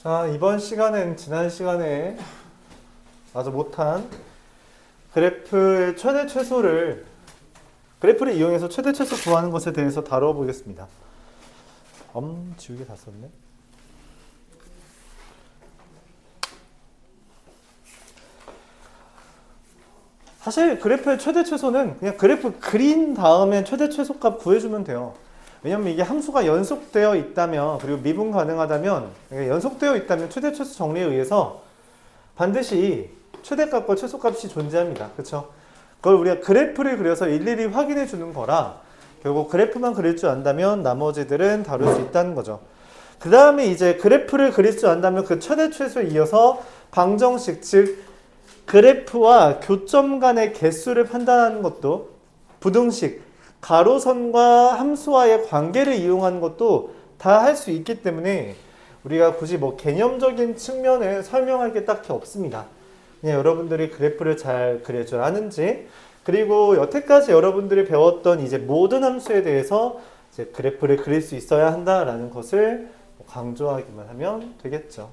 자, 이번 시간엔 지난 시간에 아주 못한 그래프의 최대 최소를 그래프를 이용해서 최대 최소 구하는 것에 대해서 다뤄보겠습니다. 지우개 다 썼네. 사실 그래프의 최대 최소는 그냥 그래프 그린 다음에 최대 최소값 구해주면 돼요. 왜냐면 이게 함수가 연속되어 있다면, 그리고 미분 가능하다면, 연속되어 있다면 최대 최소 정리에 의해서 반드시 최대값과 최소값이 존재합니다. 그렇죠? 그걸 우리가 그래프를 그려서 일일이 확인해 주는 거라, 결국 그래프만 그릴 줄 안다면 나머지들은 다룰 수 있다는 거죠. 그 다음에 이제 그래프를 그릴 줄 안다면 그 최대 최소에 이어서 방정식, 즉 그래프와 교점 간의 개수를 판단하는 것도, 부등식, 가로선과 함수와의 관계를 이용하는 것도 다 할 수 있기 때문에 우리가 굳이 뭐 개념적인 측면을 설명할 게 딱히 없습니다. 그냥 여러분들이 그래프를 잘 그릴 줄 아는지, 그리고 여태까지 여러분들이 배웠던 이제 모든 함수에 대해서 이제 그래프를 그릴 수 있어야 한다라는 것을 강조하기만 하면 되겠죠.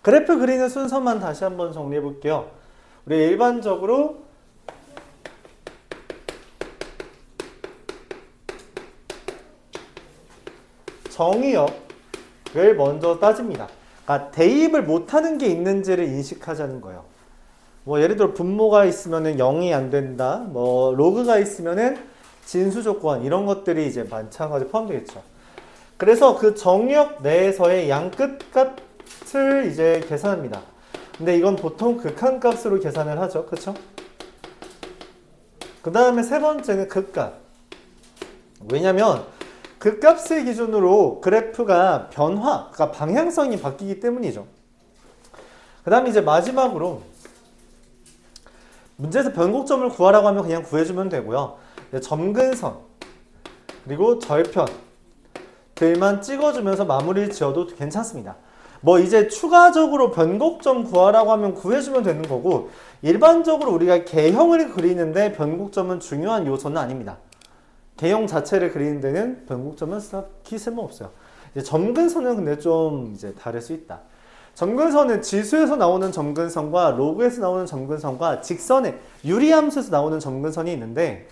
그래프 그리는 순서만 다시 한번 정리해 볼게요. 우리 일반적으로 정의역을 먼저 따집니다. 그러니까 대입을 못하는 게 있는지를 인식하자는 거예요. 뭐 예를 들어 분모가 있으면은 0이 안 된다. 뭐 로그가 있으면은 진수 조건, 이런 것들이 이제 마찬가지로 포함되겠죠. 그래서 그 정의역 내에서의 양 끝값을 이제 계산합니다. 근데 이건 보통 극한값으로 계산을 하죠. 그렇죠? 그 다음에 세 번째는 극값. 왜냐면 그 값을 기준으로 그래프가 변화, 그러니까 방향성이 바뀌기 때문이죠. 그 다음에 이제 마지막으로 문제에서 변곡점을 구하라고 하면 그냥 구해주면 되고요. 점근선, 그리고 절편들만 찍어주면서 마무리를 지어도 괜찮습니다. 뭐 이제 추가적으로 변곡점 구하라고 하면 구해주면 되는 거고, 일반적으로 우리가 개형을 그리는데 변곡점은 중요한 요소는 아닙니다. 개형 자체를 그리는 데는 변곡점은 딱히 쓸모없어요. 이제 점근선은 근데 좀 이제 다를 수 있다. 점근선은 지수에서 나오는 점근선과 로그에서 나오는 점근선과 직선의 유리함수에서 나오는 점근선이 있는데,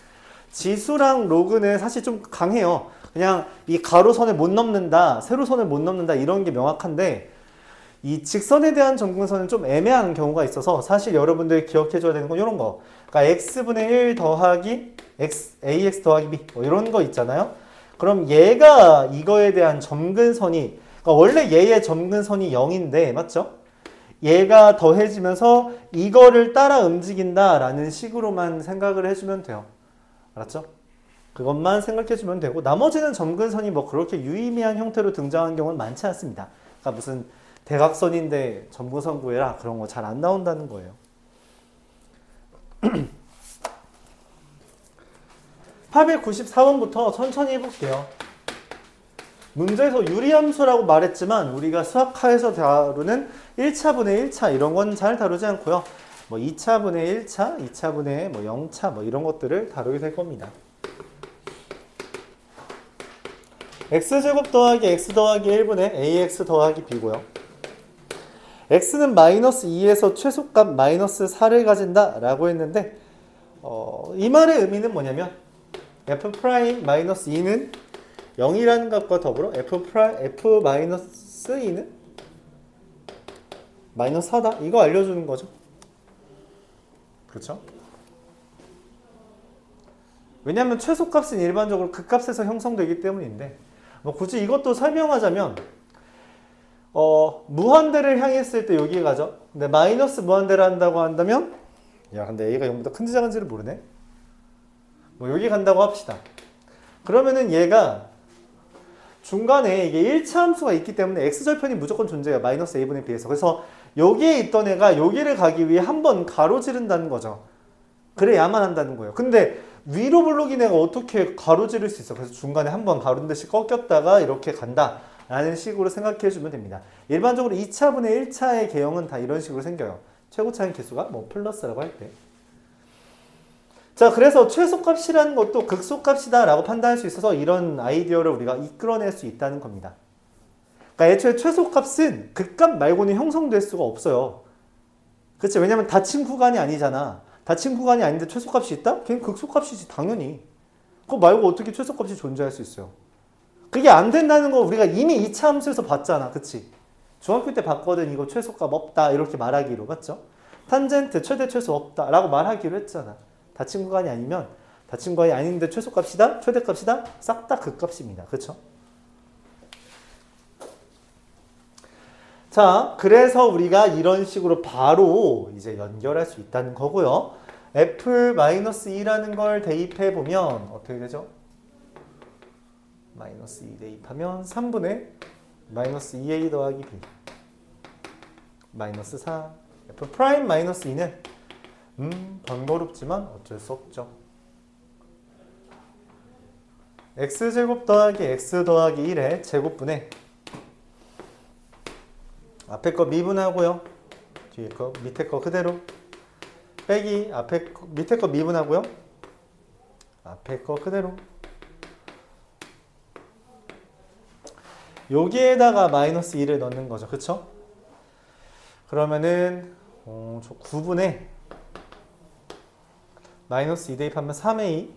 지수랑 로그는 사실 좀 강해요. 그냥 이 가로선을 못 넘는다, 세로선을 못 넘는다, 이런 게 명확한데, 이 직선에 대한 점근선은 좀 애매한 경우가 있어서 사실 여러분들이 기억해 줘야 되는 건 이런 거. 그러니까 x분의 1 더하기 ax 더하기 b, 뭐 이런 거 있잖아요. 그럼 얘가 이거에 대한 점근선이, 그러니까 원래 얘의 점근선이 0인데, 맞죠? 얘가 더해지면서 이거를 따라 움직인다라는 식으로만 생각을 해주면 돼요. 알았죠? 그것만 생각해주면 되고, 나머지는 점근선이 뭐 그렇게 유의미한 형태로 등장하는 경우는 많지 않습니다. 그러니까 무슨 대각선인데 점근선 구해라, 그런 거 잘 안 나온다는 거예요. 894번부터 천천히 해볼게요. 문제에서 유리함수라고 말했지만 우리가 수학하에서 다루는 1차분의 1차 이런 건 잘 다루지 않고요. 뭐 2차분의 1차, 2차분의 뭐 0차 뭐 이런 것들을 다루게 될 겁니다. x제곱 더하기 x 더하기 1분의 ax 더하기 b고요. x는 마이너스 2에서 최소값 마이너스 4를 가진다 라고 했는데, 이 말의 의미는 뭐냐면 f 프라임 마이너스 2는 0이라는 값과 더불어 f 마이너스 2는 마이너스 4다, 이거 알려주는 거죠. 그렇죠? 왜냐하면 최소값은 일반적으로 그 값에서 형성되기 때문인데, 뭐 굳이 이것도 설명하자면 무한대를 향했을 때 여기에 가죠. 근데 마이너스 무한대를 한다고 한다면, 야 근데 a가 0보다 큰지 작은지를 모르네. 뭐 여기 간다고 합시다. 그러면은 얘가 중간에 이게 1차 함수가 있기 때문에 x절편이 무조건 존재해요. 마이너스 a분에 비해서. 그래서 여기에 있던 애가 여기를 가기 위해 한 번 가로지른다는 거죠. 그래야만 한다는 거예요. 근데 위로 블록인 애가 어떻게 가로지를 수 있어? 그래서 중간에 한 번 가로는 듯이 꺾였다가 이렇게 간다 라는 식으로 생각해 주면 됩니다. 일반적으로 2차분의 1차의 개형은 다 이런 식으로 생겨요. 최고차인 개수가 뭐 플러스라고 할 때. 자, 그래서 최소값이라는 것도 극소값이다 라고 판단할 수 있어서 이런 아이디어를 우리가 이끌어낼 수 있다는 겁니다. 그러니까 애초에 최소값은 극값 말고는 형성될 수가 없어요. 그치? 왜냐면 닫힌 구간이 아니잖아. 닫힌 구간이 아닌데 최소값이 있다? 걔는 극소값이지 당연히. 그거 말고 어떻게 최소값이 존재할 수 있어요? 그게 안 된다는 거 우리가 이미 2차 함수에서 봤잖아. 그치? 중학교 때 봤거든. 이거 최소값 없다 이렇게 말하기로. 맞죠? 탄젠트 최대 최소 없다 라고 말하기로 했잖아. 닫힌 구간이 아니면 닫힌 구간이 아닌데 최소값이다? 최대값이다? 싹 다 극값입니다. 그쵸? 자, 그래서 우리가 이런 식으로 바로 이제 연결할 수 있다는 거고요. F-2라는 걸 대입해보면 어떻게 되죠? 마이너스 2 대입하면 3분의 마이너스 2a 더하기 b 마이너스 4 F 프라임 마이너스 2는 번거롭지만 어쩔 수 없죠. x제곱 더하기 x 더하기 1의 제곱분의 앞에 거 미분하고요. 뒤에 거 밑에 거 그대로 빼기 밑에 거 미분하고요. 앞에 거 그대로 여기에다가 마이너스 2를 넣는 거죠. 그쵸? 그러면은 저 9분의 마이너스 2 대입하면 3a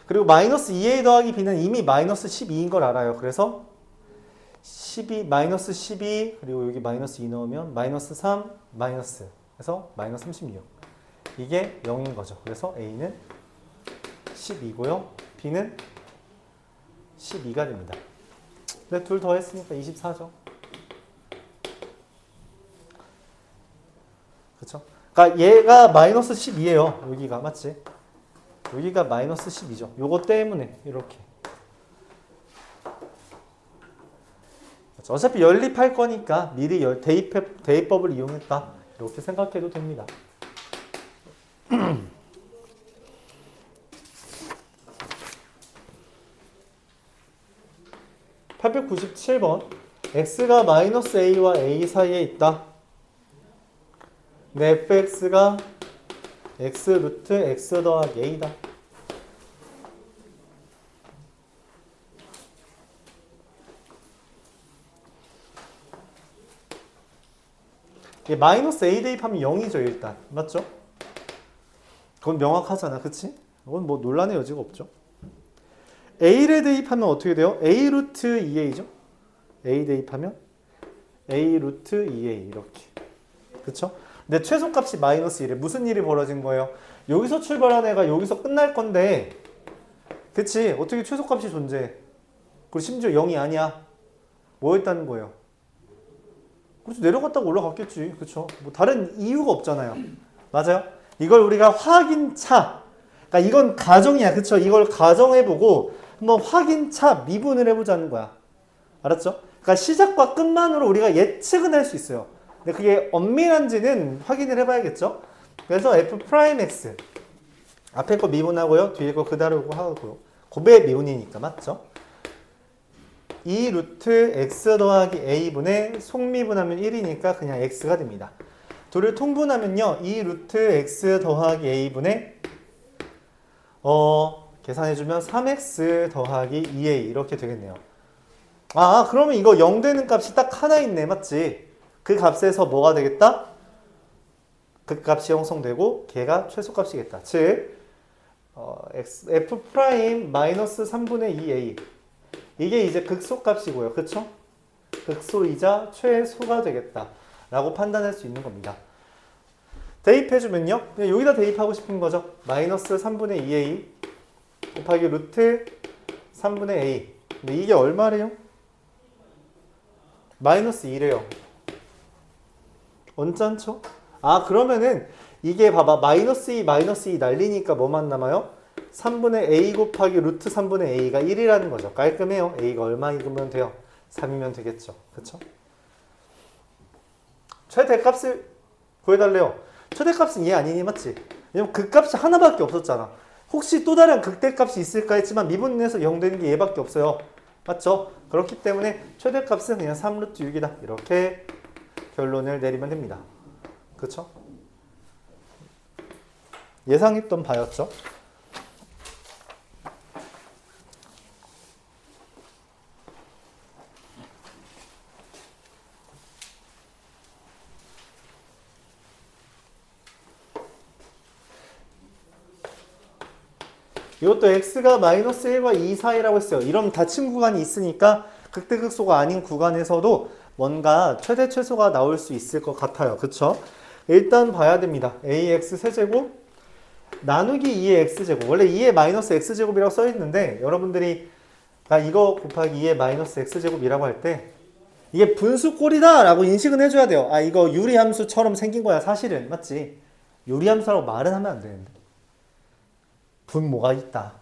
그리고 마이너스 2a 더하기 b는 이미 마이너스 12인 걸 알아요. 그래서 12, 마이너스 12 그리고 여기 마이너스 2 넣으면 마이너스 3 마이너스 그래서 마이너스 36 이게 0인 거죠. 그래서 a는 12고요. b는 12가 됩니다. 근데 둘 더했으니까 24죠. 그쵸? 그러니까 얘가 마이너스 12예요. 여기가 맞지? 여기가 마이너스 12죠. 요거 때문에 이렇게. 어차피 연립할 거니까 미리 대입법을 이용했다. 이렇게 생각해도 됩니다. 897번 x가 마이너스 a와 a 사이에 있다. 내 fx가 x 루트 x 더하기 a다. 마이너스 a 대입하면 0이죠 일단. 맞죠? 그건 명확하잖아. 그치? 그건 뭐 논란의 여지가 없죠. a를 대입하면 어떻게 돼요? a 루트 2a죠? a 대입하면 a 루트 2a 이렇게. 그쵸? 근데 최소값이 마이너스 1에 무슨 일이 벌어진 거예요? 여기서 출발한 애가 여기서 끝날 건데 그치? 어떻게 최소값이 존재해? 그리고 심지어 0이 아니야. 뭐였다는 거예요? 그렇죠. 내려갔다가 올라갔겠지. 그쵸? 뭐 다른 이유가 없잖아요. 맞아요? 이걸 우리가 확인차. 그러니까 이건 가정이야. 그쵸? 이걸 가정해보고 한번 확인차 미분을 해보자는 거야. 알았죠? 그러니까 시작과 끝만으로 우리가 예측은 할 수 있어요. 근데 그게 엄밀한지는 확인을 해봐야겠죠? 그래서 f'(x) 앞에 거 미분하고요. 뒤에 거 그대로 하고요. 곱의 미분이니까 맞죠? 2 루트 x 더하기 a분의 속미분하면 1이니까 그냥 x가 됩니다. 둘을 통분하면요. 2 루트 x 더하기 a분의 계산해주면 3x 더하기 2a 이렇게 되겠네요. 아 그러면 이거 0 되는 값이 딱 하나 있네. 맞지? 그 값에서 뭐가 되겠다? 그 값이 형성되고 걔가 최소값이겠다. 즉 f 프라임 마이너스 3분의 2a 이게 이제 극소값이고요. 그쵸? 극소이자 최소가 되겠다 라고 판단할 수 있는 겁니다. 대입해주면요. 그냥 여기다 대입하고 싶은 거죠. 마이너스 3분의 2a 곱하기 루트 3분의 a. 근데 이게 얼마래요? 마이너스 2래요. 언짢죠? 아 그러면은 이게 봐봐. 마이너스 2 날리니까 뭐만 남아요? 3분의 a 곱하기 루트 3분의 a가 1이라는 거죠. 깔끔해요. a가 얼마이면 돼요? 3이면 되겠죠. 그쵸? 최대값을 구해달래요. 최대값은 얘 아니니 맞지? 왜냐면 그 값이 하나밖에 없었잖아. 혹시 또 다른 극대값이 있을까 했지만 미분에서 0 되는 게 얘밖에 없어요. 맞죠? 그렇기 때문에 최대값은 그냥 3루트 6이다. 이렇게 결론을 내리면 됩니다. 그쵸? 예상했던 바였죠? 이것도 x가 마이너스 1과 2 사이라고 했어요. 이런 닫힌 구간이 있으니까 극대극소가 아닌 구간에서도 뭔가 최대 최소가 나올 수 있을 것 같아요. 그쵸? 일단 봐야 됩니다. ax 세제곱 나누기 2의 x제곱. 원래 2의 마이너스 x제곱이라고 써있는데 여러분들이 이거 곱하기 2의 마이너스 x제곱이라고 할 때 이게 분수꼴이다 라고 인식은 해줘야 돼요. 아 이거 유리함수처럼 생긴 거야 사실은. 맞지? 유리함수라고 말은 하면 안 되는데 분모가 있다.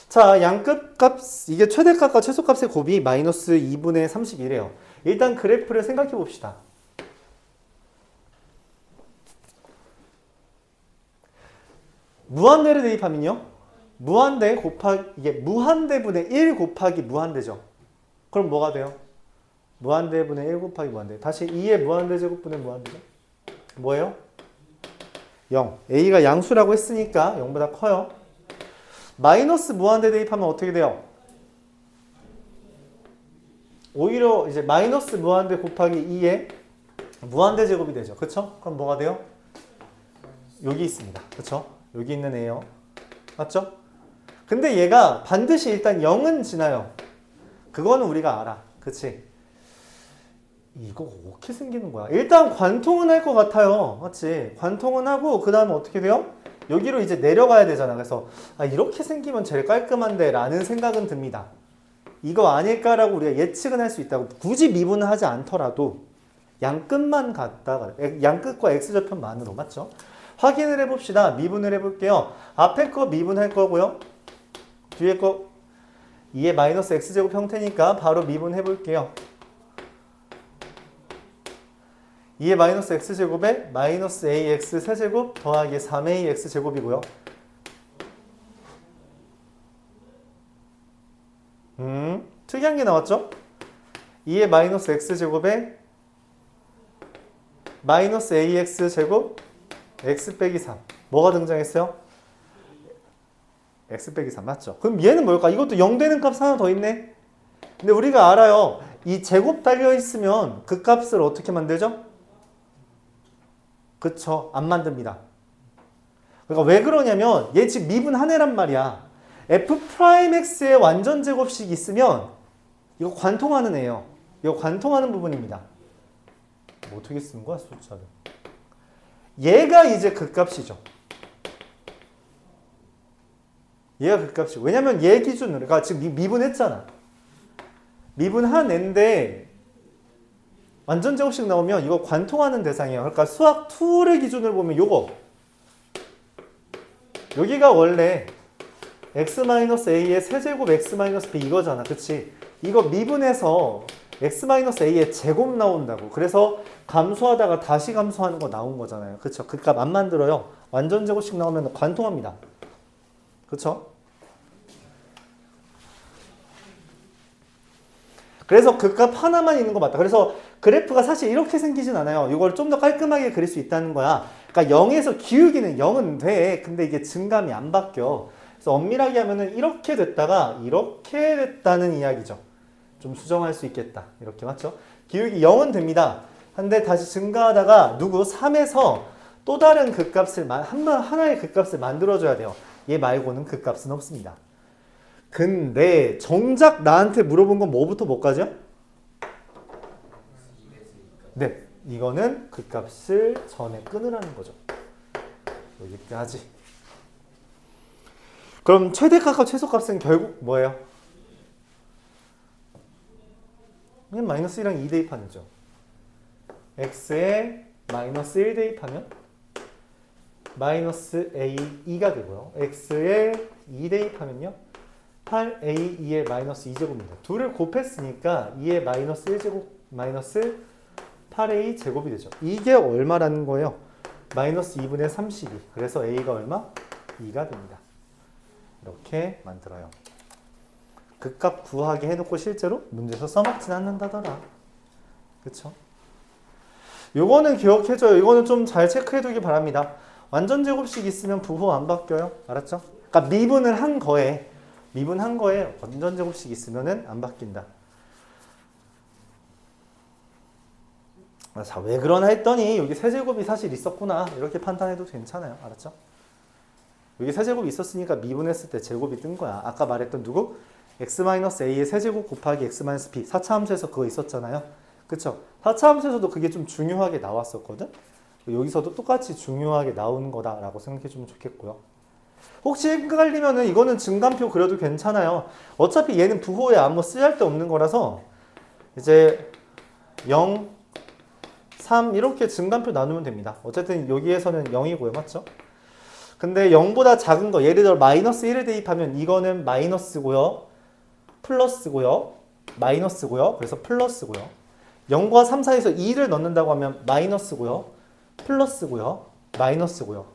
자 양끝값 이게 최대값과 최소값의 곱이 마이너스 2분의 31이에요. 일단 그래프를 생각해 봅시다. 무한대를 대입하면요. 무한대 곱하기 이게 무한대분의 1 곱하기 무한대죠. 그럼 뭐가 돼요? 무한대분의 1 곱하기 무한대. 다시 2의 무한대 제곱분의 무한대죠. 뭐예요? 0. a가 양수라고 했으니까 0보다 커요. 마이너스 무한대 대입하면 어떻게 돼요? 오히려 이제 마이너스 무한대 곱하기 2의 무한대 제곱이 되죠. 그쵸? 그럼 뭐가 돼요? 여기 있습니다. 그쵸? 여기 있는 애요. 맞죠? 근데 얘가 반드시 일단 0은 지나요. 그거는 우리가 알아. 그치? 이거 어떻게 생기는 거야? 일단 관통은 할 것 같아요. 맞지? 관통은 하고 그 다음에 어떻게 돼요? 여기로 이제 내려가야 되잖아. 그래서 이렇게 생기면 제일 깔끔한데 라는 생각은 듭니다. 이거 아닐까라고 우리가 예측은 할 수 있다고. 굳이 미분을 하지 않더라도 양끝만 갖다가 양끝과 x절편만으로 맞죠? 확인을 해봅시다. 미분을 해볼게요. 앞에 거 미분할 거고요. 뒤에 거 2의 마이너스 x제곱 형태니까 바로 미분해볼게요. 2의 마이너스 x제곱에 마이너스 ax 세제곱 더하기 3ax 제곱이고요. 특이한 게 나왔죠? 2의 마이너스 x제곱에 마이너스 ax 제곱 x 빼기 3. 뭐가 등장했어요? x 빼기 3 맞죠? 그럼 얘는 뭘까? 이것도 0 되는 값 하나 더 있네? 근데 우리가 알아요. 이 제곱 달려 있으면 그 값을 어떻게 만들죠? 그쵸? 안 만듭니다. 그러니까 왜 그러냐면 얘 지금 미분한 애란 말이야. f'x의 완전 제곱식 있으면 이거 관통하는 애예요. 이거 관통하는 부분입니다. 뭐 어떻게 쓰는 거야 숫자를? 얘가 이제 그 값이죠. 얘가 그 값이죠. 왜냐면 얘 기준으로 그러니까 지금 미분했잖아. 미분한 애인데 완전 제곱식 나오면 이거 관통하는 대상이에요. 그러니까 수학 2를 기준으로 보면 요거 여기가 원래 x-a의 세제곱 x-b 이거잖아. 그치? 이거 미분해서 x-a의 제곱 나온다고. 그래서 감소하다가 다시 감소하는 거 나온 거잖아요. 그쵸? 그 값 안 만들어요. 완전 제곱식 나오면 관통합니다. 그쵸? 그래서 그 값 하나만 있는 거 맞다. 그래서 그래프가 사실 이렇게 생기진 않아요. 이걸 좀 더 깔끔하게 그릴 수 있다는 거야. 그러니까 0에서 기울기는 0은 돼. 근데 이게 증감이 안 바뀌어. 그래서 엄밀하게 하면은 이렇게 됐다가 이렇게 됐다는 이야기죠. 좀 수정할 수 있겠다. 이렇게 맞죠? 기울기 0은 됩니다. 근데 다시 증가하다가 누구 3에서 또 다른 극값을 하나의 극값을 만들어줘야 돼요. 얘 말고는 극값은 없습니다. 근데 정작 나한테 물어본 건 뭐부터 뭐까지요? 네, 이거는 극값을 전에 끊으라는 거죠. 여기까지. 그럼 최대값과 최소값은 결국 뭐예요? 그냥 마이너스 1이랑 2 대입하는 거죠. x에 마이너스 1 대입하면 마이너스 a 2가 되고요. x에 2 대입하면요. 8a2의 마이너스 2제곱입니다. 둘을 곱했으니까 2의 마이너스 1제곱 마이너스 8a 제곱이 되죠. 이게 얼마라는 거예요? 마이너스 2분의 32. 그래서 a가 얼마? 2가 됩니다. 이렇게 만들어요. 극값 구하게 해놓고 실제로 문제에서 써먹진 않는다더라. 그쵸? 요거는 기억해줘요. 이거는 좀 잘 체크해두기 바랍니다. 완전 제곱식 있으면 부호 안 바뀌어요. 알았죠? 그러니까 미분을 한 거에 완전 제곱식 있으면은 안 바뀐다. 자, 왜 그러나 했더니 여기 세제곱이 사실 있었구나. 이렇게 판단해도 괜찮아요. 알았죠? 여기 세제곱이 있었으니까 미분했을 때 제곱이 뜬 거야. 아까 말했던 누구? x-a의 세제곱 곱하기 x-b 4차 함수에서 그거 있었잖아요. 그쵸? 4차 함수에서도 그게 좀 중요하게 나왔었거든. 여기서도 똑같이 중요하게 나오는 거다라고 생각해주면 좋겠고요. 혹시 헷갈리면은 이거는 증간표 그려도 괜찮아요. 어차피 얘는 부호에 아무 쓰잘데 없는 거라서 이제 0, 3 이렇게 증간표 나누면 됩니다. 어쨌든 여기에서는 0이고요. 맞죠? 근데 0보다 작은 거 예를 들어 마이너스 1을 대입하면 이거는 마이너스고요. 플러스고요. 마이너스고요. 그래서 플러스고요. 0과 3 사이에서 2를 넣는다고 하면 마이너스고요. 플러스고요. 마이너스고요.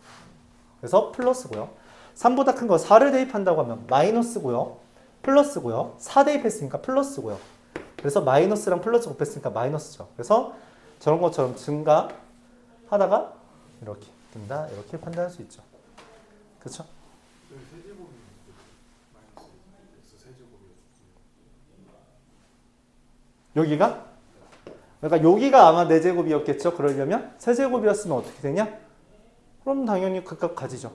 그래서 플러스고요. 3보다 큰 거 4를 대입한다고 하면 마이너스고요. 플러스고요. 4 대입했으니까 플러스고요. 그래서 마이너스랑 플러스 곱했으니까 마이너스죠. 그래서 저런 것처럼 증가하다가 이렇게 뜬다. 이렇게 판단할 수 있죠. 그렇죠? 여기가? 그러니까 여기가 아마 4제곱이었겠죠. 그러려면 세제곱이었으면 어떻게 되냐? 그럼 당연히 극값 가지죠.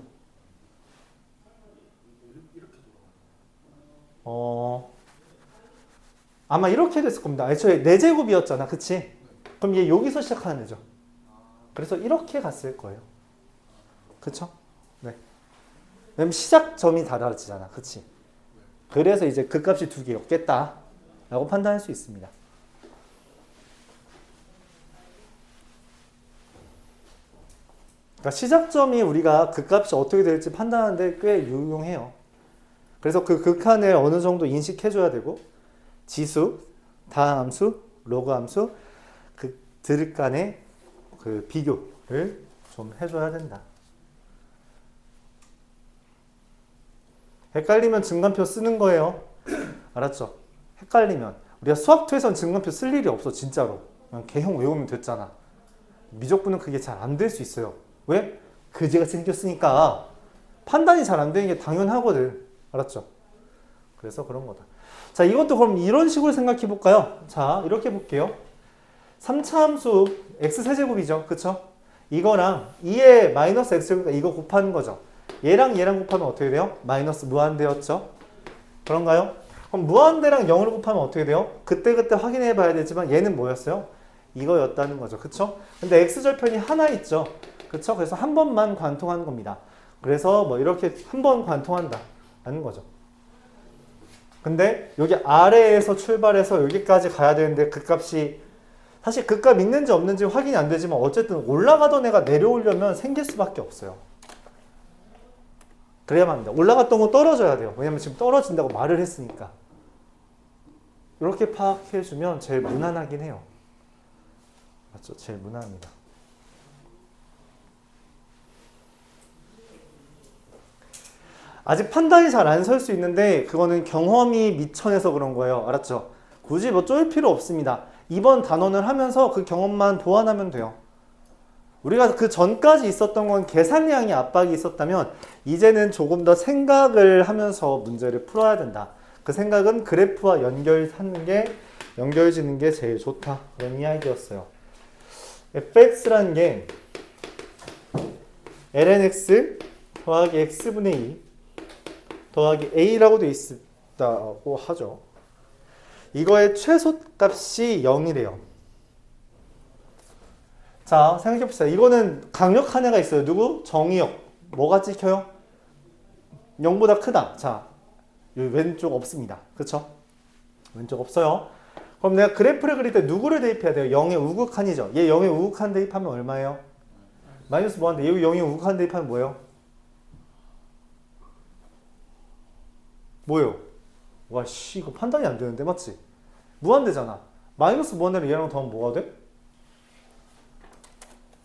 아마 이렇게 됐을 겁니다. 애초에 4제곱이었잖아. 그치? 그럼 얘 여기서 시작하는 애죠. 그래서 이렇게 갔을 거예요. 그쵸? 네. 왜냐면 시작점이 다르잖아. 그치? 그래서 이제 극값이 2개였겠다. 라고 판단할 수 있습니다. 그러니까 시작점이 우리가 극값이 어떻게 될지 판단하는데 꽤 유용해요. 그래서 그 극한을 어느 정도 인식해줘야 되고 지수, 다함수, 로그함수 그들 간의 그 비교를 좀 해줘야 된다. 헷갈리면 증간표 쓰는 거예요. 알았죠? 헷갈리면 우리가 수학투에선 증간표 쓸 일이 없어. 진짜로. 그냥 개형 외우면 됐잖아. 미적분은 그게 잘 안 될 수 있어요. 왜? 그지가 생겼으니까 판단이 잘 안 되는 게 당연하거든. 알았죠? 그래서 그런 거다. 자, 이것도 그럼 이런 식으로 생각해 볼까요? 자, 이렇게 볼게요. 3차 함수 x세제곱이죠. 그쵸? 이거랑 2의 마이너스 x제곱이니까 이거 곱하는 거죠. 얘랑 얘랑 곱하면 어떻게 돼요? 마이너스 무한대였죠? 그런가요? 그럼 무한대랑 0을 곱하면 어떻게 돼요? 그때그때 확인해 봐야 되지만 얘는 뭐였어요? 이거였다는 거죠. 그쵸? 근데 x절편이 하나 있죠. 그쵸? 그래서 한 번만 관통하는 겁니다. 그래서 뭐 이렇게 한 번 관통한다 라는 거죠. 근데 여기 아래에서 출발해서 여기까지 가야 되는데 극값이 사실 극값 있는지 없는지 확인이 안 되지만 어쨌든 올라가던 애가 내려오려면 생길 수밖에 없어요. 그래야만 합니다. 올라갔던 거 떨어져야 돼요. 왜냐면 지금 떨어진다고 말을 했으니까. 이렇게 파악해주면 제일 무난하긴 해요. 맞죠? 제일 무난합니다. 아직 판단이 잘 안 설 수 있는데 그거는 경험이 미천해서 그런 거예요. 알았죠? 굳이 뭐 쫄 필요 없습니다. 이번 단원을 하면서 그 경험만 보완하면 돼요. 우리가 그 전까지 있었던 건 계산량이 압박이 있었다면 이제는 조금 더 생각을 하면서 문제를 풀어야 된다. 그 생각은 그래프와 연결짓는 게 제일 좋다. 그런 이야기였어요. fx라는 게 lnx 더하기 x분의 2 더하기 a라고 되어 있다고 하죠. 이거의 최소값이 0이래요. 자, 생각해봅시다. 이거는 강력한 애가 있어요. 누구? 정의역. 뭐가 찍혀요? 0보다 크다. 자, 여기 왼쪽 없습니다. 그쵸? 왼쪽 없어요. 그럼 내가 그래프를 그릴 때 누구를 대입해야 돼요? 0의 우극한이죠. 얘 0의 우극한 대입하면 얼마예요? 마이너스 뭐한데? 얘 0의 우극한 대입하면 뭐예요? 뭐예요? 와, 씨, 이거 판단이 안 되는데, 맞지? 무한대잖아. 마이너스 무한대는 얘랑 더하면 뭐가 돼?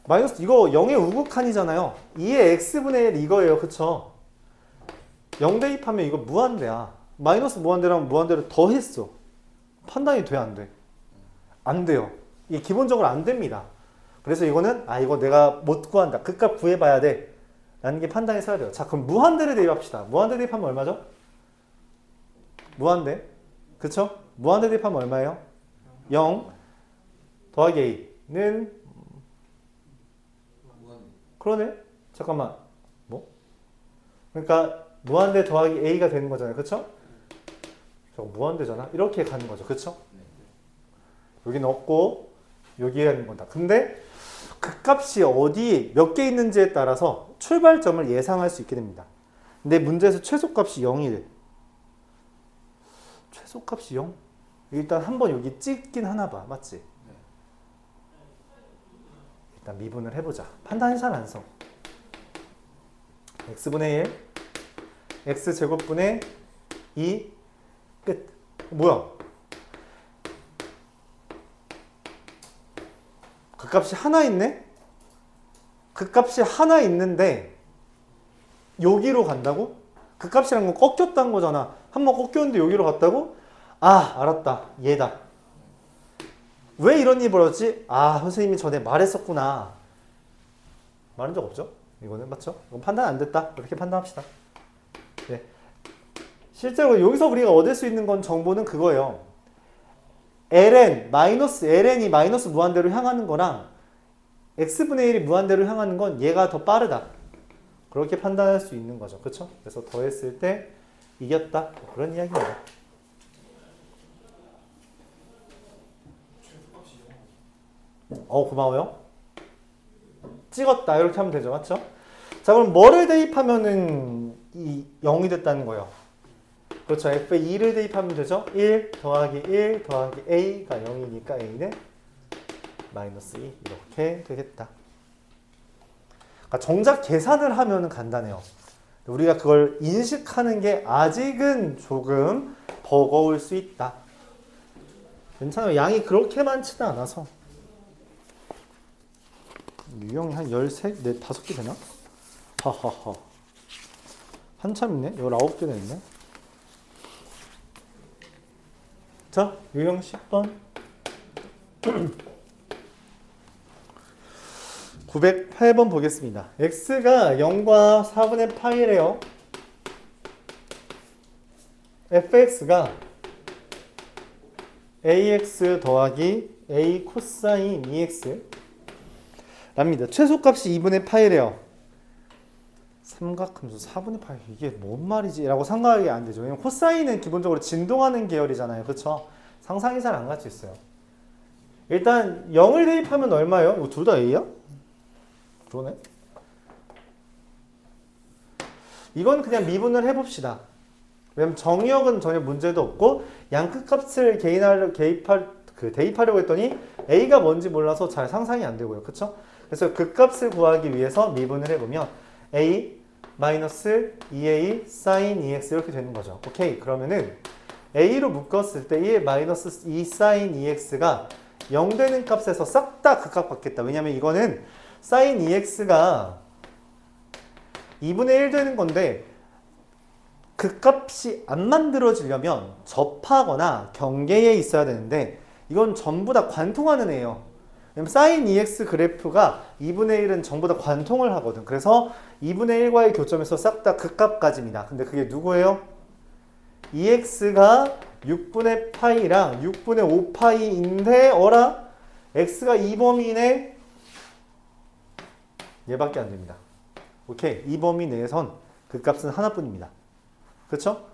마이너스, 이거 0의 우극한이잖아요. 2의 x분의 1 이거예요. 그쵸? 0 대입하면 이거 무한대야. 마이너스 무한대랑 무한대를 더했어. 판단이 돼, 안 돼? 안 돼요. 이게 기본적으로 안 됩니다. 그래서 이거는, 이거 내가 못 구한다. 극값 구해봐야 돼. 라는 게 판단이 서야 돼요. 자, 그럼 무한대를 대입합시다. 무한대 대입하면 얼마죠? 무한대. 그쵸? 무한대 대입하면 얼마예요? 0 더하기 a는 그러네? 잠깐만. 뭐? 그러니까 무한대 더하기 a가 되는 거잖아요. 그쵸? 저거 무한대잖아. 이렇게 가는 거죠. 그쵸? 여기는 없고 여기에 있는 거다. 근데 그 값이 어디 몇 개 있는지에 따라서 출발점을 예상할 수 있게 됩니다. 근데 문제에서 최소값이 0이 돼. 최소값이 0? 일단 한번 여기 찍긴 하나 봐. 맞지? 일단 미분을 해보자. 판단이 잘 안 서. x분의 1 x제곱분의 2 끝. 뭐야? 그 값이 하나 있네? 그 값이 하나 있는데 여기로 간다고? 그 값이란 건 꺾였다는 거잖아. 한 번 꺾였는데 여기로 갔다고? 아, 알았다. 얘다. 왜 이런 일이 벌어졌지? 아, 선생님이 전에 말했었구나. 말한 적 없죠? 이거는 맞죠? 이건 판단 안 됐다. 이렇게 판단합시다. 네. 실제로 여기서 우리가 얻을 수 있는 건 정보는 그거예요. ln, 마이너스 ln이 마이너스 무한대로 향하는 거랑 x분의 1이 무한대로 향하는 건 얘가 더 빠르다. 그렇게 판단할 수 있는 거죠. 그렇죠? 그래서 더했을 때 이겼다. 뭐 그런 이야기입니다. 고마워요. 찍었다. 이렇게 하면 되죠. 맞죠? 자, 그럼 뭐를 대입하면은 이 0이 됐다는 거예요. 그렇죠. f에 2를 대입하면 되죠. 1 더하기 1 더하기 a가 0이니까 a는 마이너스 2 이렇게 되겠다. 그러니까 정작 계산을 하면 간단해요. 우리가 그걸 인식하는 게 아직은 조금 버거울 수 있다. 괜찮아요. 양이 그렇게 많지는 않아서. 유형이 한 13, 5개 되나? 하하하. 한참 있네? 19개 됐네. 자, 유형 10번. 908번 보겠습니다. x가 0과 4분의 파이래요. fx가 ax 더하기 a 코사인 2x 랍니다. 최소값이 2분의 파이래요. 삼각함수 4분의 파이 이게 뭔 말이지? 라고 생각이 안 되죠. 왜냐면 코사인은 기본적으로 진동하는 계열이잖아요. 그쵸? 상상이 잘 안 갈 수 있어요. 일단 0을 대입하면 얼마예요? 이거 둘 다 a야? 그러네. 이건 그냥 미분을 해봅시다. 왜냐면 정의역은 전혀 문제도 없고 양끝값을 대입하려고 했더니 a가 뭔지 몰라서 잘 상상이 안 되고요. 그쵸? 그래서 그 값을 구하기 위해서 미분을 해보면 a 마이너스 2a sin 2x 이렇게 되는 거죠. 오케이. 그러면은 a로 묶었을 때 1 마이너스 2 sin 2x가 0 되는 값에서 싹 다 그 값 받겠다. 왜냐면 이거는 sin 2x가 2분의 1 되는 건데 그 값이 안 만들어지려면 접하거나 경계에 있어야 되는데 이건 전부 다 관통하는 애예요. 왜냐면 sin 2x 그래프가 2분의 1은 전부 다 관통을 하거든. 그래서 2분의 1과의 교점에서 싹 다 그 값까지입니다. 근데 그게 누구예요? 2x가 6분의 파이랑 6분의 5파이인데 어라? x가 2범위 얘밖에 안 됩니다. 오케이. 이 범위 내에선 그 값은 하나뿐입니다. 그쵸?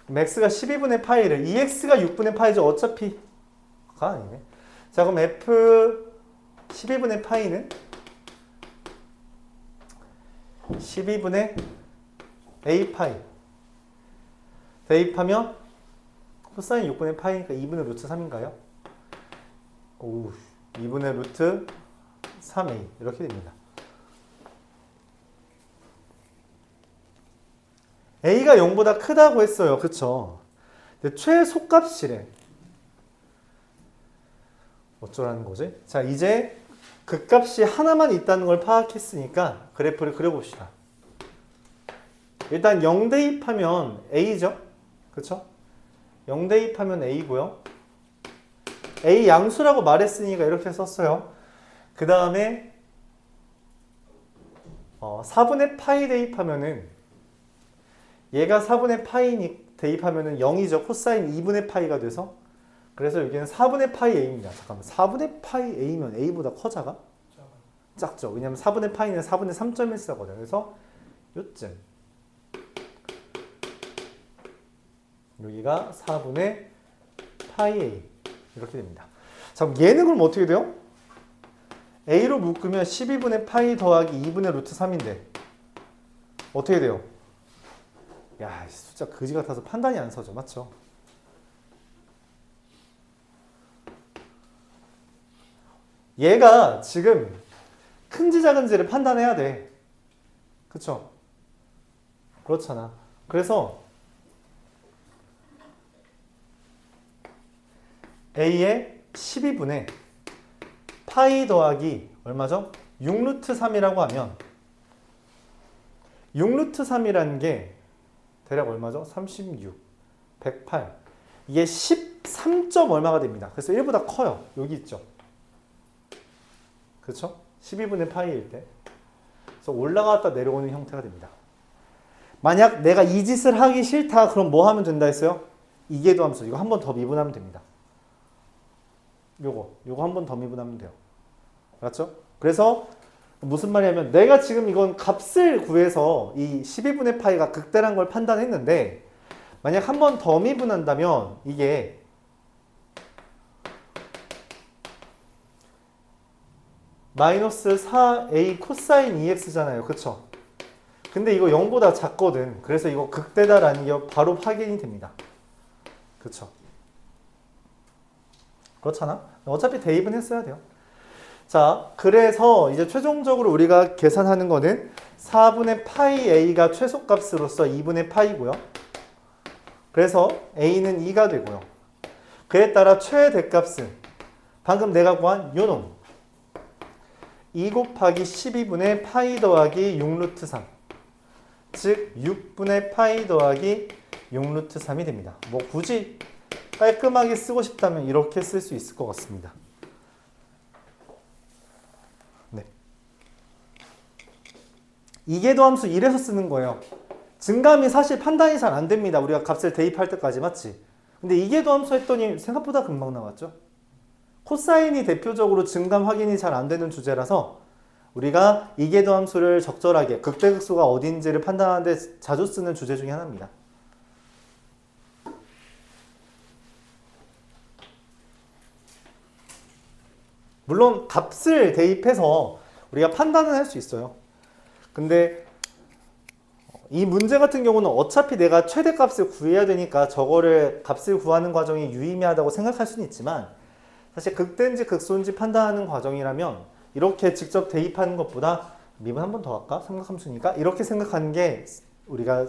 x가 12분의 파이를 2x가 6분의 파이죠. 어차피 가 아니네. 자, 그럼 f 12분의 파이는 12분의 a 파이 대입하면 코사인 6분의 파이니까 2분의 루트 3인가요? 오, 2분의 루트 3a 이렇게 됩니다. a가 0보다 크다고 했어요. 그쵸? 근데 최소값이래. 어쩌라는 거지? 자, 이제 그 값이 하나만 있다는 걸 파악했으니까 그래프를 그려봅시다. 일단 0 대입하면 a죠? 그쵸? 0 대입하면 a고요. a 양수라고 말했으니까 이렇게 썼어요. 그 다음에 4분의 파이 대입하면은 얘가 4분의 파이 대입하면은 0이죠. 코사인 2분의 파이가 돼서. 그래서 여기는 4분의 파이 a입니다. 잠깐만. 4분의 파이 a면 a보다 커 작아? 작죠. 왜냐면 4분의 파이는 4분의 3.14거든요. 그래서 요쯤. 여기가 4분의 파이 A. 이렇게 됩니다. 자, 그럼 얘는 그럼 어떻게 돼요? A로 묶으면 12분의 파이 더하기 2분의 루트 3인데 어떻게 돼요? 야, 숫자 그지 같아서 판단이 안 서죠. 맞죠? 얘가 지금 큰지 작은지를 판단해야 돼. 그쵸? 그렇잖아. 그래서 A의 12분의 파이 더하기 얼마죠? 6루트 3이라고 하면 6루트 3이라는 게 대략 얼마죠? 36, 108. 이게 13점 얼마가 됩니다. 그래서 1보다 커요. 여기 있죠. 그렇죠? 12분의 파이일 때. 그래서 올라갔다 내려오는 형태가 됩니다. 만약 내가 이 짓을 하기 싫다. 그럼 뭐 하면 된다 했어요? 이계도 함수. 이거 한 번 더 미분하면 됩니다. 요거 한 번 더 미분하면 돼요. 알았죠? 그래서 무슨 말이냐면 내가 지금 이건 값을 구해서 이 12분의 파이가 극대란 걸 판단했는데 만약 한 번 더 미분한다면 이게 마이너스 4a 코사인 2x잖아요. 그쵸? 근데 이거 0보다 작거든. 그래서 이거 극대다라는 게 바로 확인이 됩니다. 그쵸? 그렇잖아? 어차피 대입은 했어야 돼요. 자, 그래서 이제 최종적으로 우리가 계산하는 거는 4분의 파이 a가 최소값으로서 2분의 파이고요. 그래서 a는 2가 되고요. 그에 따라 최대값은 방금 내가 구한 요놈 2 곱하기 12분의 파이 더하기 6루트 3 즉 6분의 파이 더하기 6루트 3이 됩니다. 뭐 굳이 깔끔하게 쓰고 싶다면 이렇게 쓸 수 있을 것 같습니다. 네. 이계도 함수 1에서 쓰는 거예요. 증감이 사실 판단이 잘 안 됩니다. 우리가 값을 대입할 때까지 맞지? 근데 이계도 함수 했더니 생각보다 금방 나왔죠? 코사인이 대표적으로 증감 확인이 잘 안 되는 주제라서 우리가 이계도 함수를 적절하게 극대극소가 어딘지를 판단하는데 자주 쓰는 주제 중에 하나입니다. 물론 값을 대입해서 우리가 판단은 할 수 있어요. 근데 이 문제 같은 경우는 어차피 내가 최대값을 구해야 되니까 저거를 값을 구하는 과정이 유의미하다고 생각할 수는 있지만 사실 극대인지 극소인지 판단하는 과정이라면 이렇게 직접 대입하는 것보다 미분 한 번 더 할까? 삼각함수니까 이렇게 생각하는 게 우리가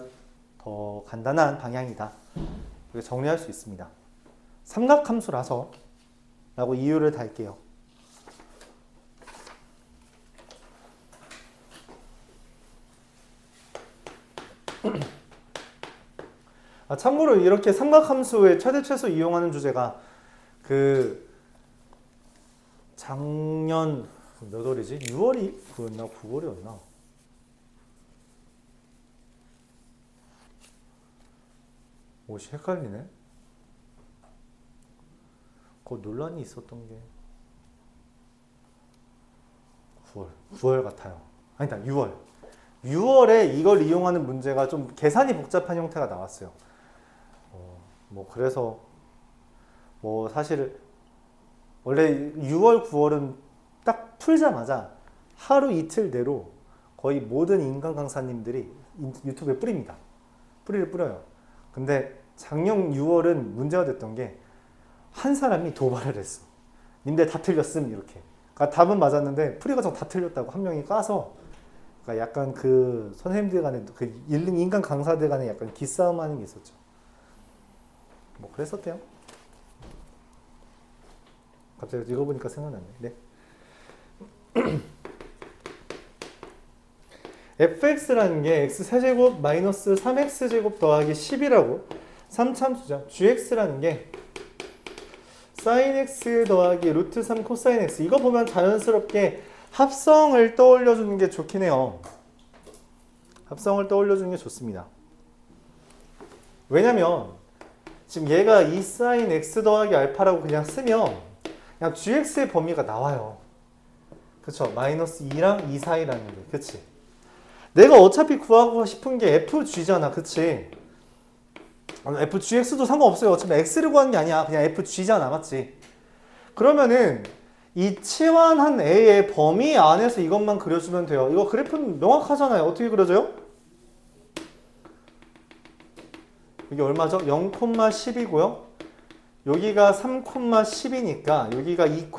더 간단한 방향이다. 이렇게 정리할 수 있습니다. 삼각함수라서 라고 이유를 달게요. 참고로 이렇게 삼각함수의 최대 최소 이용하는 주제가 작년 몇 월이지? 6월이 그였나? 9월이었나? 오씨 헷갈리네. 그 논란이 있었던 게 9월 같아요. 아니다 6월에 이걸 이용하는 문제가 좀 계산이 복잡한 형태가 나왔어요. 뭐 그래서 뭐 사실 원래 6월 9월은 딱 풀자마자 하루 이틀 내로 거의 모든 인간 강사님들이 유튜브에 뿌립니다. 뿌리를 뿌려요. 근데 작년 6월은 문제가 됐던 게 한 사람이 도발을 했어. 님들 다 틀렸음 이렇게. 그러니까 답은 맞았는데 풀이 과정 다 틀렸다고 한 명이 까서 그러니까 약간 그 선생님들 간에 그 인간 강사들 간에 약간 기싸움 하는 게 있었죠. 뭐 그랬었대요. 갑자기 읽어보니까 생각났네. 네. fx라는 게 x세제곱 마이너스 3x제곱 더하기 10이라고 3참수죠. gx라는 게 sin x 더하기 루트 3 코사인 x. 이거 보면 자연스럽게 합성을 떠올려주는 게 좋긴 해요. 합성을 떠올려주는 게 좋습니다. 왜냐면 지금 얘가 2 sin x 더하기 알파라고 그냥 쓰면 그냥 gx의 범위가 나와요. 그쵸? 마이너스 2랑 2 사이라는 게. 그치? 내가 어차피 구하고 싶은 게 FG잖아. 그치? FGX도 상관없어요. 어차피 X를 구하는 게 아니야. 그냥 FG잖아. 맞지? 그러면은 이 치환한 A의 범위 안에서 이것만 그려주면 돼요. 이거 그래프는 명확하잖아요. 어떻게 그려져요? 이게 얼마죠? 0,10이고요. 여기가 3,10이니까 여기가 2,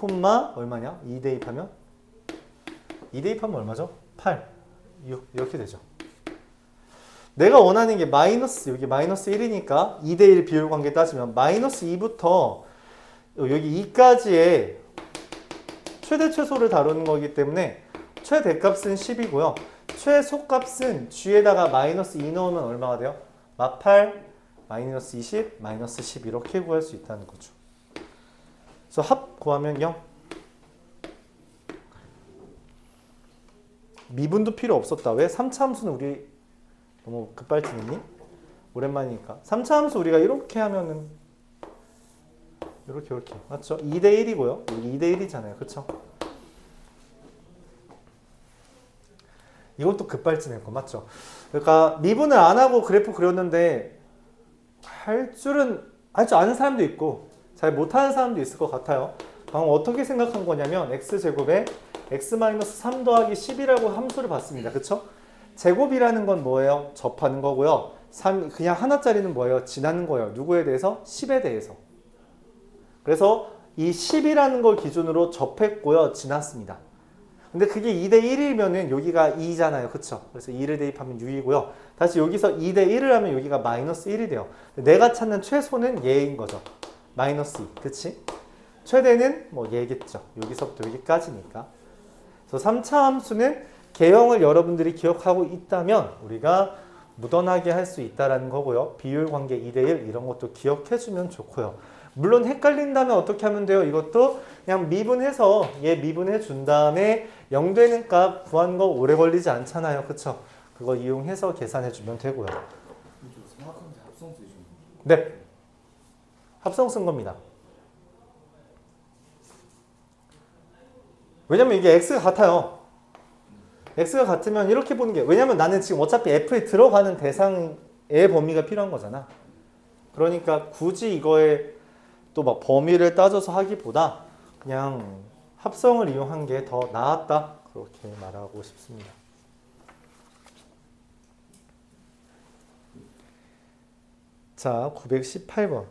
얼마냐? 2 대입하면? 2 대입하면 얼마죠? 8, 6 이렇게 되죠. 내가 원하는 게 마이너스, 여기 마이너스 1이니까 2 대 1 비율 관계 따지면 마이너스 2부터 여기 2까지의 최대 최소를 다루는 거기 때문에 최대값은 10이고요. 최소값은 G에다가 마이너스 2 넣으면 얼마가 돼요? 마 8, 마이너스 20, 마이너스 10 이렇게 구할 수 있다는 거죠. 그래서 합 구하면 0. 미분도 필요 없었다. 왜? 3차 함수는 우리 너무 급발진이니? 오랜만이니까. 3차 함수 우리가 이렇게 하면은 이렇게 맞죠? 2대 1이고요. 여기 2대 1이잖아요. 그쵸? 이것도 급발진했고 맞죠? 그러니까 미분을 안 하고 그래프 그렸는데 할 줄 아는 사람도 있고 잘 못하는 사람도 있을 것 같아요. 방금 어떻게 생각한 거냐면 x제곱에 x-3 더하기 10이라고 함수를 봤습니다. 그쵸? 제곱이라는 건 뭐예요? 접하는 거고요. 그냥 하나짜리는 뭐예요? 지나는 거예요. 누구에 대해서? 10에 대해서. 그래서 이 10이라는 걸 기준으로 접했고요. 지났습니다. 근데 그게 2대 1이면은 여기가 2잖아요. 그쵸? 그래서 2를 대입하면 6이고요. 다시 여기서 2대 1을 하면 여기가 마이너스 1이 돼요. 내가 찾는 최소는 얘인 거죠. 마이너스 2. 그치? 최대는 뭐 얘겠죠. 여기서부터 여기까지니까. 그래서 3차 함수는 개형을 여러분들이 기억하고 있다면 우리가 묻어나게 할 수 있다는 거고요. 비율 관계 2대 1 이런 것도 기억해주면 좋고요. 물론 헷갈린다면 어떻게 하면 돼요? 이것도 그냥 미분해서 얘 미분해 준 다음에 0 되는 값 구하는 거 오래 걸리지 않잖아요. 그쵸? 그거 이용해서 계산해 주면 되고요. 정확한데 합성 쓰신 거예요? 네. 합성 쓴 겁니다. 왜냐면 이게 x가 같아요. x가 같으면 이렇게 보는 게 왜냐면 나는 지금 어차피 f에 들어가는 대상의 범위가 필요한 거잖아. 그러니까 굳이 이거에 또 막 범위를 따져서 하기보다 그냥 합성을 이용한 게 더 나았다. 그렇게 말하고 싶습니다. 자, 918번.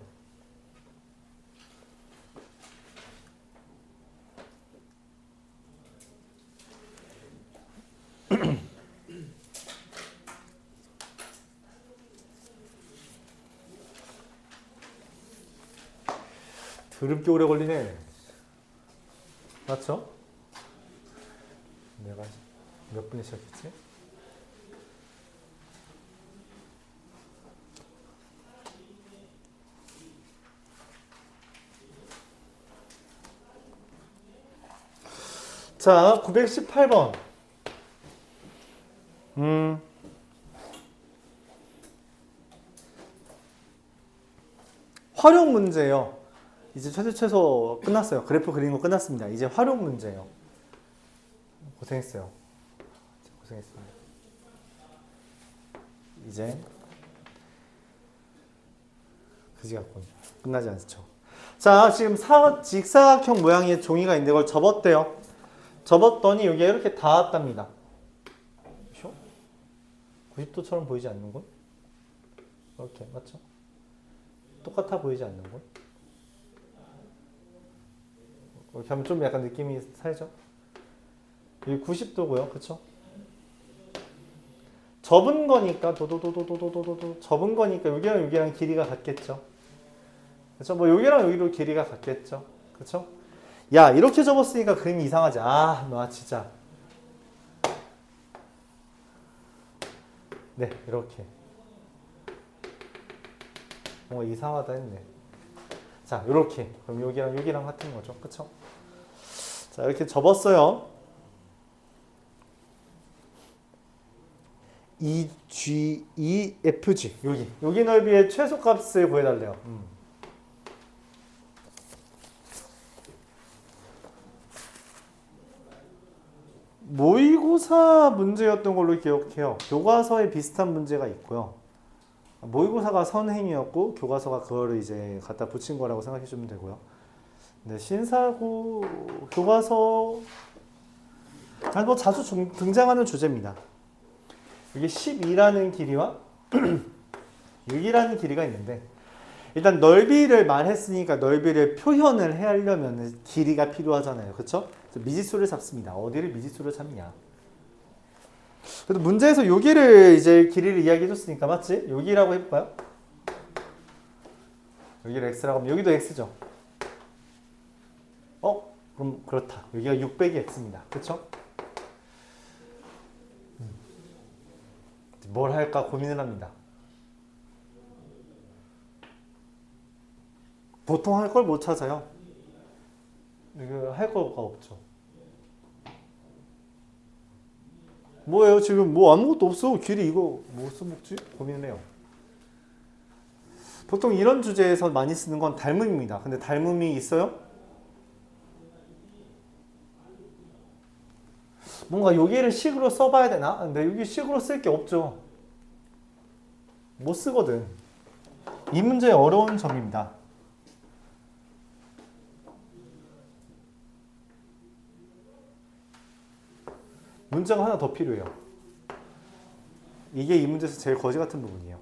더럽게 오래 걸리네. 맞죠? 내가 몇 분에 시작했지? 자, 918번. 활용 문제예요. 이제 최소 끝났어요. 그래프 그리는 거 끝났습니다. 이제 활용 문제예요. 고생했어요. 고생했습니다. 이제 그지 같군. 끝나지 않죠. 자, 지금 직사각형 모양의 종이가 있는데 그걸 접었대요. 접었더니 여기에 이렇게 닿았답니다. 90도처럼 보이지 않는걸? 이렇게 맞죠? 똑같아 보이지 않는걸? 이렇게 하면 좀 약간 느낌이 살죠? 여기 90도고요. 그쵸? 접은 거니까 도도도도도도도도 접은 거니까 여기랑 길이가 같겠죠? 그쵸? 뭐 여기랑 여기로 길이가 같겠죠? 그쵸? 야, 이렇게 접었으니까 그림이 이상하지. 아, 너 진짜. 네, 이렇게. 뭔가 이상하다 했네. 자, 이렇게. 그럼 여기랑 같은 거죠. 그쵸? 자, 이렇게 접었어요. EG, EFG. 여기 넓이의 최소값을 구해달래요. 모의고사 문제였던 걸로 기억해요. 교과서에 비슷한 문제가 있고요. 모의고사가 선행이었고 교과서가 그거를 이제 갖다 붙인 거라고 생각해 주면 되고요. 네, 신사고 교과서 뭐 자주 등장하는 주제입니다. 이게 12라는 길이와 6이라는 길이가 있는데 일단 넓이를 말했으니까 넓이를 표현을 해야 하려면 길이가 필요하잖아요. 그렇죠? 미지수를 잡습니다. 어디를 미지수를 잡냐? 그래도 문제에서 여기를 이제 길이를 이야기해 줬으니까 맞지? 여기라고 해볼까요? 여기를 x라고 하면 여기도 x죠. 그럼 그렇다. 여기가 600이 x입니다. 그렇죠? 뭘 할까 고민을 합니다. 보통 할 걸 못 찾아요. 이거 할 거가 없죠. 뭐예요? 지금 뭐 아무것도 없어. 길이 이거 뭐 써먹지? 고민을 해요. 보통 이런 주제에서 많이 쓰는 건 닮음입니다. 근데 닮음이 있어요? 뭔가 여기를 식으로 써봐야 되나? 근데 여기 식으로 쓸 게 없죠. 못 쓰거든. 이 문제의 어려운 점입니다. 문제가 하나 더 필요해요. 이게 이 문제에서 제일 거지 같은 부분이에요.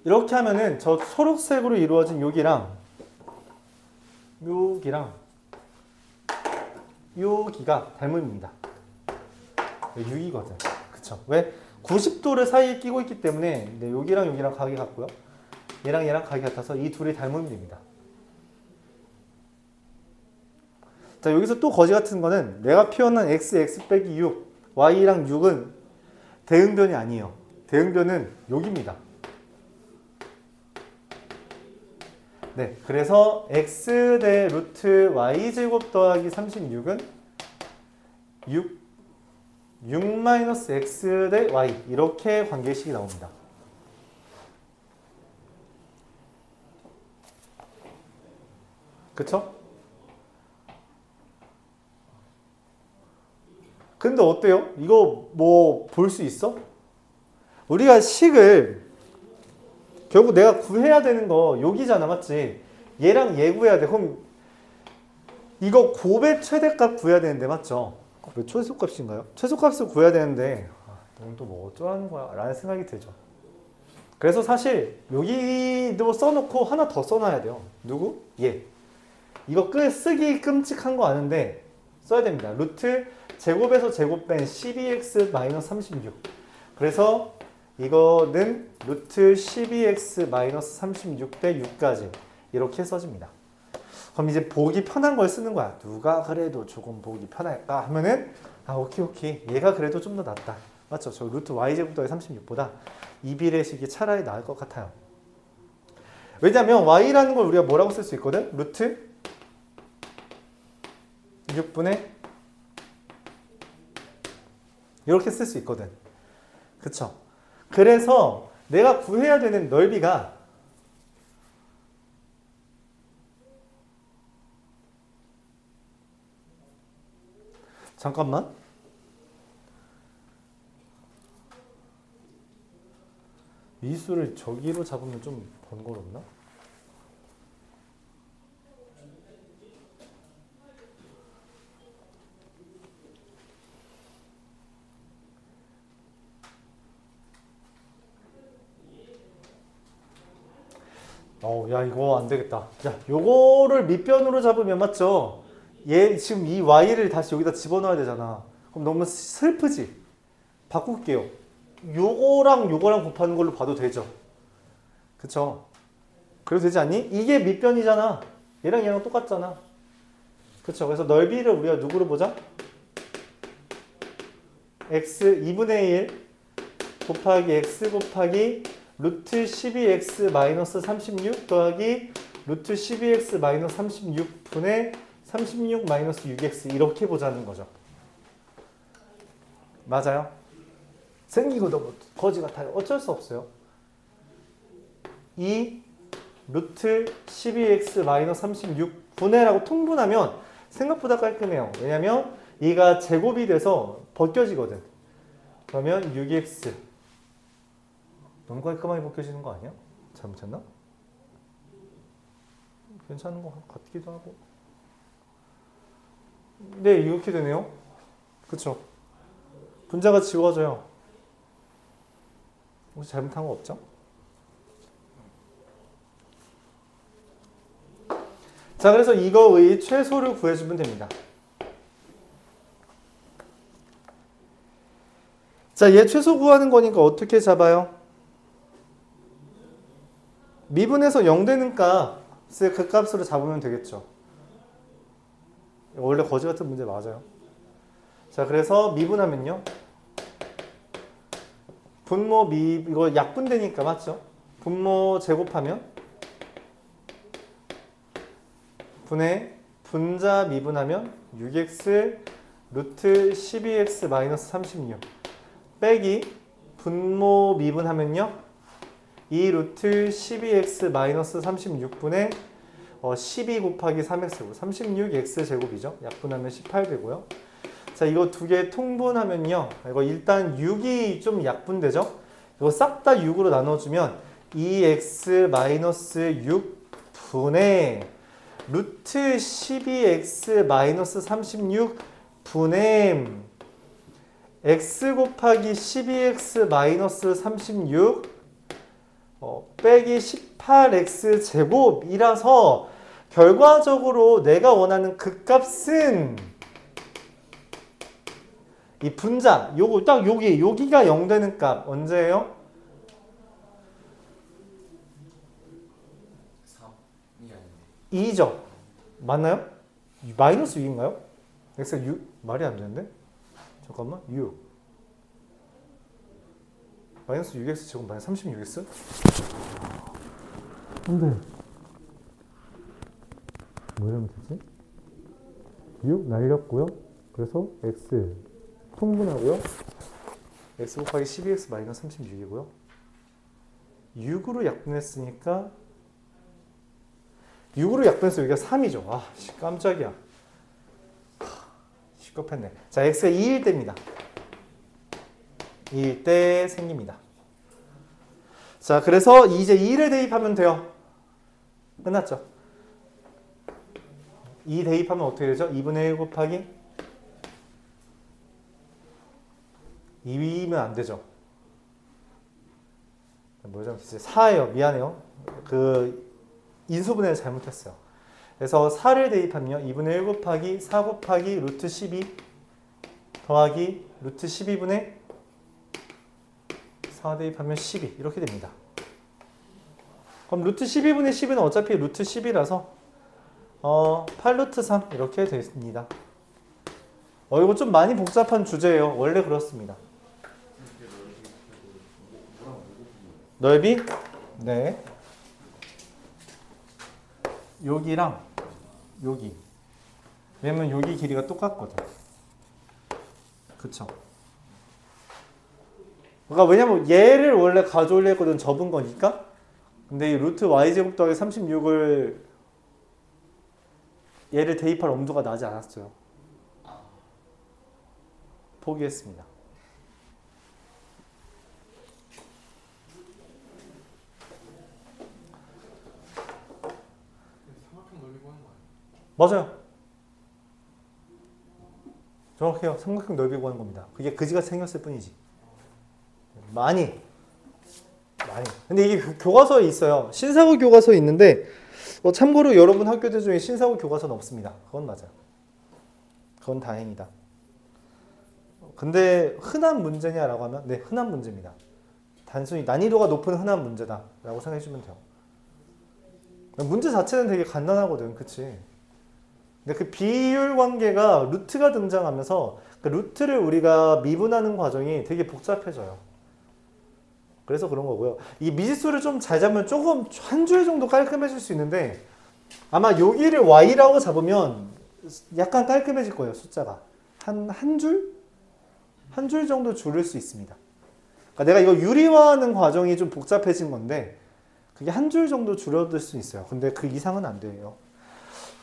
이렇게 하면은 저 초록색으로 이루어진 여기랑 여기가 닮음입니다. 6이거든. 그쵸? 왜? 90도를 사이에 끼고 있기 때문에 여기랑 각이 같고요. 얘랑 각이 같아서 이 둘이 닮음이 됩니다. 자, 여기서 또 거지 같은 거는 내가 표현한 x 빼기 6, y랑 6은 대응변이 아니에요. 대응변은 여기입니다. 네, 그래서 x 대 루트 y제곱 더하기 36은 6 마이너스 x 대 y 이렇게 관계식이 나옵니다. 그쵸? 근데 어때요? 이거 뭐 볼 수 있어? 우리가 식을 결국 내가 구해야 되는 거 여기잖아, 맞지? 얘랑 얘 구해야 돼. 그럼 이거 곱의 최대값 구해야 되는데, 맞죠? 왜 최소값인가요? 최소값을 구해야 되는데 넌 또 뭐 어쩌라는 거야? 라는 생각이 들죠. 그래서 사실 여기도 써놓고 하나 더 써놔야 돼요. 누구? 얘. 이거 쓰기 끔찍한 거 아는데 써야 됩니다. 루트 제곱에서 제곱 뺀 12x-36. 그래서 이거는 루트 12x-36 대 6까지 이렇게 써집니다. 그럼 이제 보기 편한 걸 쓰는 거야. 누가 그래도 조금 보기 편할까 하면은 오케이 얘가 그래도 좀 더 낫다. 맞죠? 저 루트 y제곱 더하기 36보다 이 비례식이 차라리 나을 것 같아요. 왜냐면 y라는 걸 우리가 뭐라고 쓸 수 있거든? 루트 6분의 이렇게 쓸 수 있거든. 그쵸? 그래서 내가 구해야 되는 넓이가 잠깐만. 이 수를 저기로 잡으면 좀 번거롭나? 야, 이거 안 되겠다. 야, 요거를 밑변으로 잡으면 맞죠? 얘 지금 이 y를 다시 여기다 집어넣어야 되잖아. 그럼 너무 슬프지? 바꿀게요. 요거랑 곱하는 걸로 봐도 되죠? 그쵸? 그래도 되지 않니? 이게 밑변이잖아. 얘랑 똑같잖아. 그쵸? 그래서 넓이를 우리가 누구로 보자? x 2분의 1 곱하기 x 곱하기 루트 12x-36 더하기 루트 12x-36분의 36-6x 이렇게 보자는 거죠. 맞아요? 생기고 너무 거지 같아요. 어쩔 수 없어요. 이 루트 12x-36 분해라고 통분하면 생각보다 깔끔해요. 왜냐면 2가 제곱이 돼서 벗겨지거든. 그러면 6x 너무 깔끔하게 벗겨지는 거 아니야? 잘못했나? 괜찮은 것 같기도 하고. 네, 이렇게 되네요. 그쵸? 분자가 지워져요. 혹시 잘못한 거 없죠? 자, 그래서 이거의 최소를 구해주면 됩니다. 자, 얘 최소 구하는 거니까 어떻게 잡아요? 미분에서 0 되는 값을 그 값으로 잡으면 되겠죠. 원래 거지 같은 문제 맞아요. 자, 그래서 미분하면요. 분모 이거 약분되니까 맞죠? 분모 제곱하면 분의 분자 미분하면 6x 루트 12x 마이너스 36 빼기 분모 미분하면요. 2 루트 12x 마이너스 36분의 12 곱하기 3x고 36x 제곱이죠. 약분하면 18 되고요. 자, 이거 두 개 통분하면요. 이거 일단 6이 좀 약분되죠. 이거 싹 다 6으로 나눠주면 2x 마이너스 6분의 루트 12x 마이너스 36분의 x 곱하기 12x 마이너스 36 빼기 18x 제곱이라서 결과적으로 내가 원하는 극값은 이 분자, 요거 딱 여기가 0 되는 값 언제예요? 3이 아닌데 2죠. 맞나요? 마이너스 6인가요? x가 6? 말이 안 되는데? 잠깐만. 6 마이너스 6x 제곱 마이너스 36x? 안돼. 뭐 이러면 되지? 6 날렸고요. 그래서 x 통분하고요. x 곱하기 12x 마이너스 36이고요. 6으로 약분했으니까 6으로 약분해서 여기가 3이죠. 아, 깜짝이야. 시끄럽했네. 자, x가 2일 때입니다. 2일 때 생깁니다. 자, 그래서 이제 2를 대입하면 돼요. 끝났죠? 2 대입하면 어떻게 되죠? 2분의 1 곱하기 2이면 안 되죠. 뭐 잘못했어요? 4예요. 미안해요. 그 인수분해를 잘못했어요. 그래서 4를 대입하면 2분의 1 곱하기 4 곱하기 루트 12 더하기 루트 12분의 4 대입하면 12 이렇게 됩니다. 그럼 루트 12분의 10은 어차피 루트 10이라서 8루트 3 이렇게 됩니다. 이거 좀 많이 복잡한 주제예요. 원래 그렇습니다. 넓이? 네. 여기랑 여기. 왜냐면 여기 길이가 똑같거든. 그쵸? 그러니까 왜냐면 얘를 원래 가져오려 했거든. 접은 거니까. 근데 이 루트 y제곱 더하기 36을 얘를 대입할 엄두가 나지 않았어요. 포기했습니다. 삼각형 넓이 구하는 거 아니에요? 맞아요. 정확해요. 삼각형 넓이 구하는 겁니다. 그게 그지같이 생겼을 뿐이지. 많이. 근데 이게 교과서에 있어요. 신사고 교과서에 있는데 참고로 여러분 학교들 중에 신사고 교과서는 없습니다. 그건 맞아요. 그건 다행이다. 근데 흔한 문제냐라고 하면 네, 흔한 문제입니다. 단순히 난이도가 높은 흔한 문제다 라고 생각해 주면 돼요. 문제 자체는 되게 간단하거든. 그치? 근데 그 비율 관계가 루트가 등장하면서 그 루트를 우리가 미분하는 과정이 되게 복잡해져요. 그래서 그런 거고요. 이 미지수를 좀 잘 잡으면 조금 한 줄 정도 깔끔해질 수 있는데 아마 여기를 y라고 잡으면 약간 깔끔해질 거예요. 숫자가. 한 줄? 한 줄 정도 줄일 수 있습니다. 그러니까 내가 이거 유리화하는 과정이 좀 복잡해진 건데 그게 한 줄 정도 줄어들 수 있어요. 근데 그 이상은 안 돼요.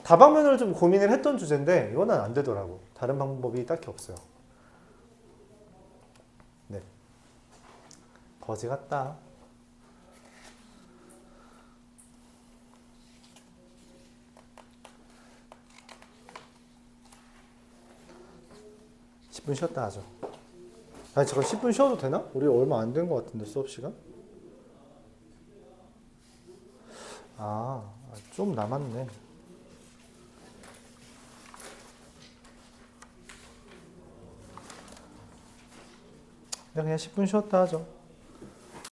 다방면으로 좀 고민을 했던 주제인데 이거는 안 되더라고. 다른 방법이 딱히 없어요. 네. 거지 같다. (10분) 쉬었다 하죠. 아니 잠깐 10분 쉬어도 되나? 우리 얼마 안 된 것 같은데 수업 시간? 좀 남았네. 그냥 10분 쉬었다 하죠.